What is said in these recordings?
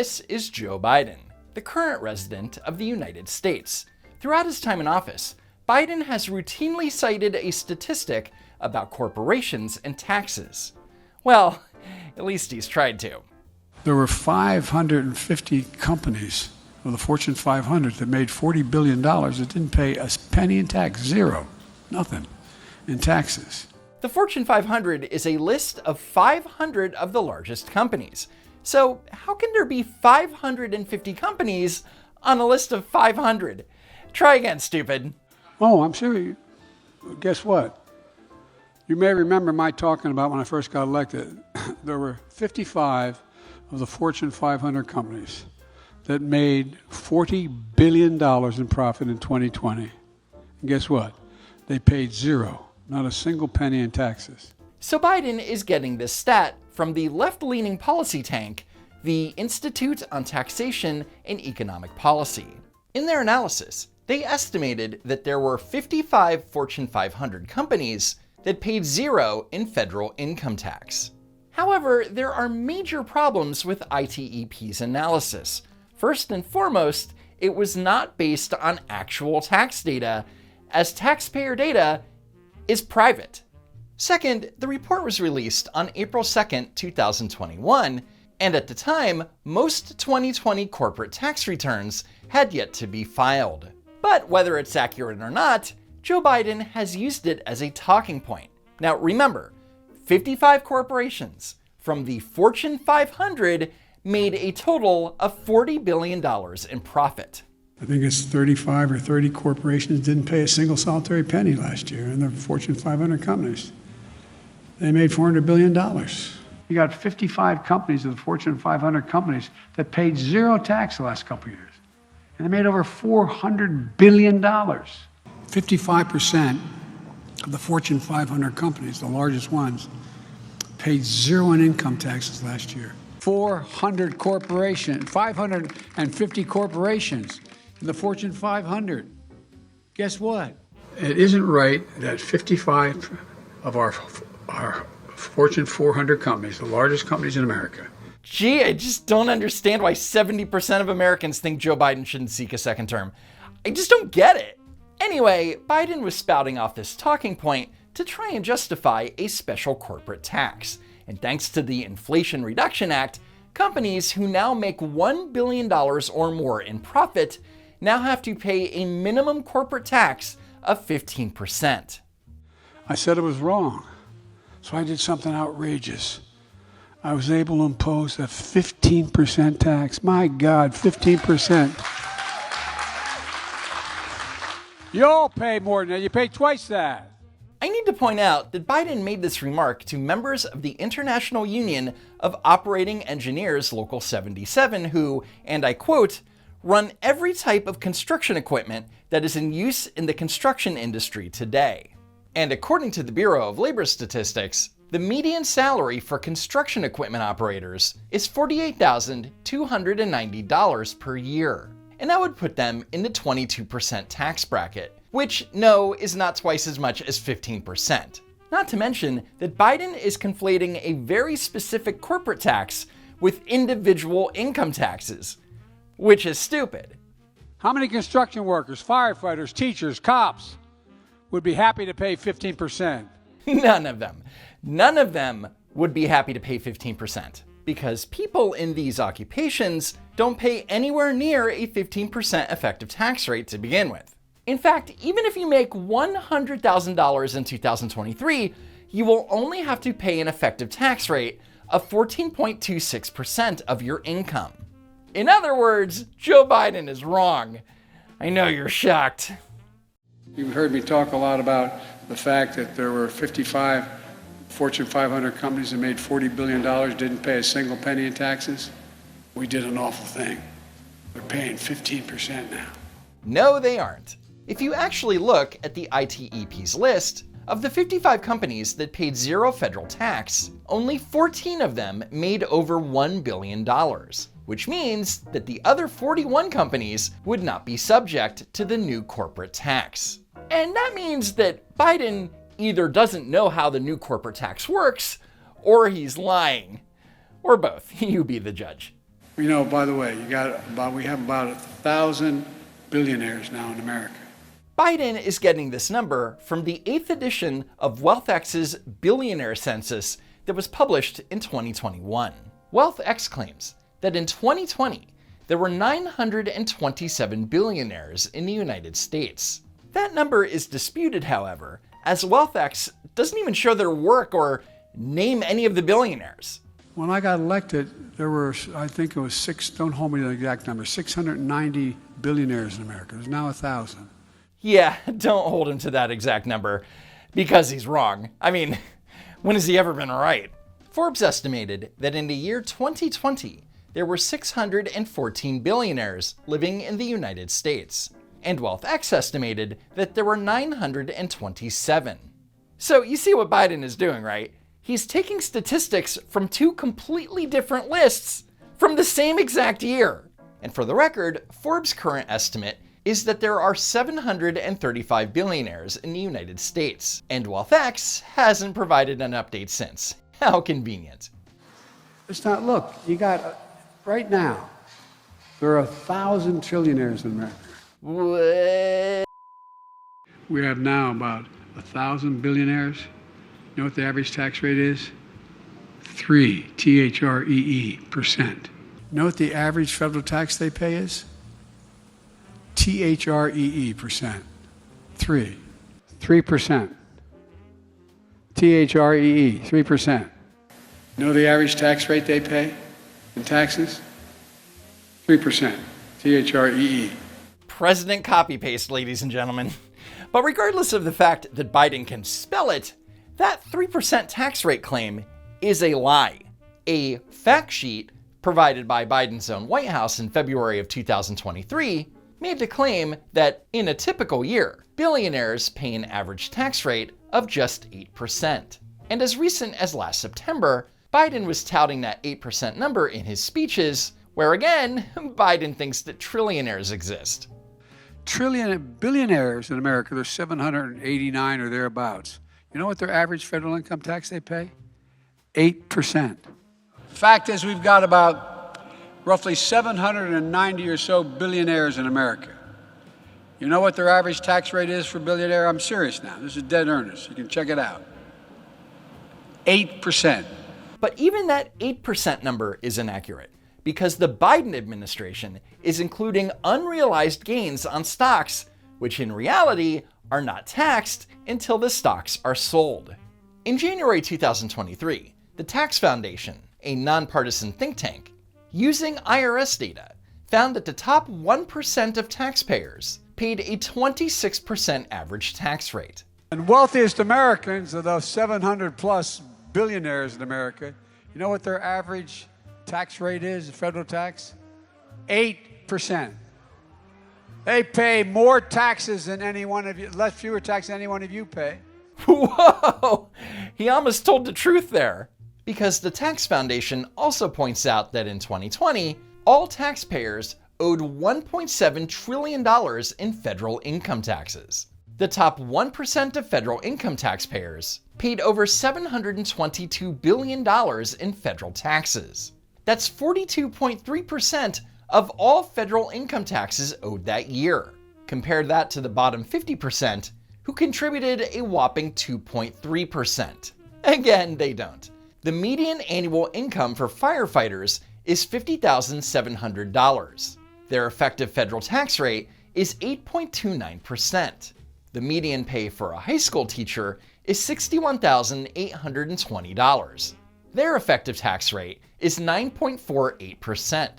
This is Joe Biden, the current resident of the United States. Throughout his time in office, Biden has routinely cited a statistic about corporations and taxes. Well, at least he's tried to. There were 550 companies of the Fortune 500 that made $40 billion that didn't pay a penny in tax. Zero. Nothing in taxes. The Fortune 500 is a list of 500 of the largest companies. So how can there be 550 companies on a list of 500? Try again, stupid. Oh, I'm serious. Guess what? You may remember my talking about when I first got elected. There were 55 of the Fortune 500 companies that made $40 billion in profit in 2020. And guess what? They paid zero, not a single penny in taxes. So Biden is getting this stat from the left-leaning policy tank, the Institute on Taxation and Economic Policy. In their analysis, they estimated that there were 55 Fortune 500 companies that paid zero in federal income tax. However, there are major problems with ITEP's analysis. First and foremost, it was not based on actual tax data, as taxpayer data is private. Second, the report was released on April 2nd, 2021, and at the time, most 2020 corporate tax returns had yet to be filed. But whether it's accurate or not, Joe Biden has used it as a talking point. Now remember, 55 corporations from the Fortune 500 made a total of $40 billion in profit. I think it's 35 or 30 corporations didn't pay a single solitary penny last year in the Fortune 500 companies. They made $400 billion. You got 55 companies of the Fortune 500 companies that paid zero tax the last couple of years. And they made over $400 billion. 55% of the Fortune 500 companies, the largest ones, paid zero in income taxes last year. 550 corporations in the Fortune 500. Guess what? It isn't right that 55 of our Fortune 400 companies, the largest companies in America. Gee, I just don't understand why 70% of Americans think Joe Biden shouldn't seek a second term. I just don't get it. Anyway, Biden was spouting off this talking point to try and justify a special corporate tax. And thanks to the Inflation Reduction Act, companies who now make $1 billion or more in profit now have to pay a minimum corporate tax of 15%. I said it was wrong, so I did something outrageous. I was able to impose a 15% tax. My God, 15%. You all pay more than that. You pay twice that. I need to point out that Biden made this remark to members of the International Union of Operating Engineers Local 77 who, and I quote, run every type of construction equipment that is in use in the construction industry today. And according to the Bureau of Labor Statistics, the median salary for construction equipment operators is $48,290 per year. And that would put them in the 22% tax bracket, which, no, is not twice as much as 15%. Not to mention that Biden is conflating a very specific corporate tax with individual income taxes, which is stupid. How many construction workers, firefighters, teachers, cops would be happy to pay 15%? None of them. None of them would be happy to pay 15%, because people in these occupations don't pay anywhere near a 15% effective tax rate to begin with. In fact, even if you make $100,000 in 2023, you will only have to pay an effective tax rate of 14.26% of your income. In other words, Joe Biden is wrong. I know you're shocked. You've heard me talk a lot about the fact that there were 55 Fortune 500 companies that made $40 billion, didn't pay a single penny in taxes. We did an awful thing. They're paying 15% now. No, they aren't. If you actually look at the ITEP's list, of the 55 companies that paid zero federal tax, only 14 of them made over $1 billion, which means that the other 41 companies would not be subject to the new corporate tax. And that means that Biden either doesn't know how the new corporate tax works, or he's lying. Or both. You be the judge. You know, by the way, we have about 1,000 billionaires now in America. Biden is getting this number from the 8th edition of WealthX's Billionaire census that was published in 2021. WealthX claims that in 2020, there were 927 billionaires in the United States. That number is disputed, however, as WealthX doesn't even show their work or name any of the billionaires. When I got elected, there were, I think it was don't hold me to the exact number, 690 billionaires in America. There's now 1,000. Yeah, don't hold him to that exact number, because he's wrong. I mean, when has he ever been right? Forbes estimated that in the year 2020, there were 614 billionaires living in the United States, and WealthX estimated that there were 927. So you see what Biden is doing, right? He's taking statistics from two completely different lists from the same exact year. And for the record, Forbes' current estimate is that there are 735 billionaires in the United States, and WealthX hasn't provided an update since. How convenient. It's not, look, you got, right now, there are 1,000 trillionaires in America. What? We have now about 1,000 billionaires. You know what the average tax rate is? 3, T-H-R-E-E%. You know what the average federal tax they pay is? T-H-R-E-E%. 3%. T-H-R-E-E, 3%. You know the average tax rate they pay in taxes? 3%. T-H-R-E-E. President copy-paste, ladies and gentlemen. But regardless of the fact that Biden can spell it, that 3% tax rate claim is a lie. A fact sheet provided by Biden's own White House in February of 2023 made the claim that in a typical year, billionaires pay an average tax rate of just 8%. And as recent as last September, Biden was touting that 8% number in his speeches, where again, Biden thinks that trillionaires exist. Billionaires in America, there's 789 or thereabouts. You know what their average federal income tax they pay? 8%. Fact is, we've got about roughly 790 or so billionaires in America. You know what their average tax rate is for billionaire? I'm serious now. This is dead earnest. You can check it out. 8%. But even that 8% number is inaccurate, because the Biden administration is including unrealized gains on stocks, which in reality are not taxed until the stocks are sold. In January 2023, the Tax Foundation, a nonpartisan think tank, using IRS data, found that the top 1% of taxpayers paid a 26% average tax rate. And wealthiest Americans of those 700 plus billionaires in America, you know what their average tax rate is, federal tax? 8%. They pay more taxes than any one of you, fewer taxes than any one of you pay. Whoa! He almost told the truth there. Because the Tax Foundation also points out that in 2020, all taxpayers owed $1.7 trillion in federal income taxes. The top 1% of federal income taxpayers paid over $722 billion in federal taxes. That's 42.3% of all federal income taxes owed that year. Compare that to the bottom 50%, who contributed a whopping 2.3%. Again, they don't. The median annual income for firefighters is $50,700. Their effective federal tax rate is 8.29%. The median pay for a high school teacher is $61,820. Their effective tax rate is 9.48%.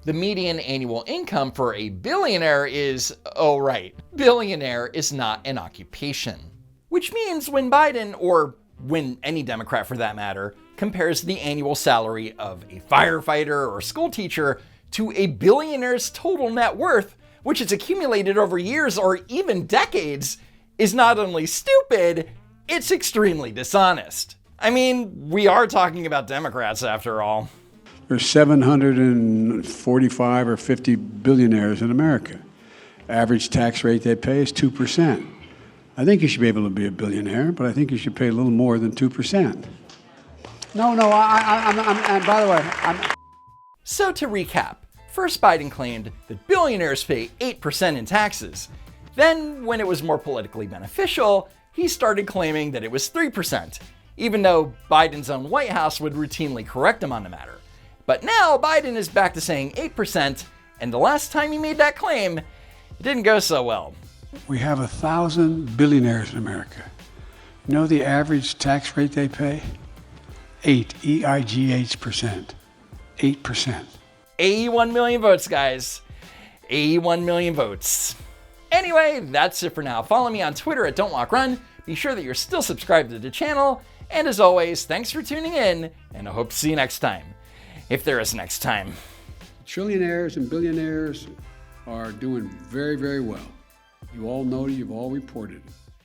The median annual income for a billionaire is, oh right, billionaire is not an occupation. Which means when Biden, or when any Democrat for that matter, compares the annual salary of a firefighter or school teacher to a billionaire's total net worth, which is accumulated over years or even decades, is not only stupid, it's extremely dishonest. I mean, we are talking about Democrats after all. There's 745 or 50 billionaires in America. Average tax rate they pay is 2%. I think you should be able to be a billionaire, but I think you should pay a little more than 2%. No, and by the way, So to recap, first Biden claimed that billionaires pay 8% in taxes. Then, when it was more politically beneficial, he started claiming that it was 3%, even though Biden's own White House would routinely correct him on the matter. But now Biden is back to saying 8%, and the last time he made that claim, it didn't go so well. We have 1,000 billionaires in America. You know the average tax rate they pay? 8, E-I-G-H%. 8%. 81 million votes, guys. 81 million votes. Anyway, that's it for now. Follow me on Twitter at Don't Walk Run. Be sure that you're still subscribed to the channel. And as always, thanks for tuning in, and I hope to see you next time. If there is next time. Trillionaires and billionaires are doing very, very well. You all know it, you've all reported it.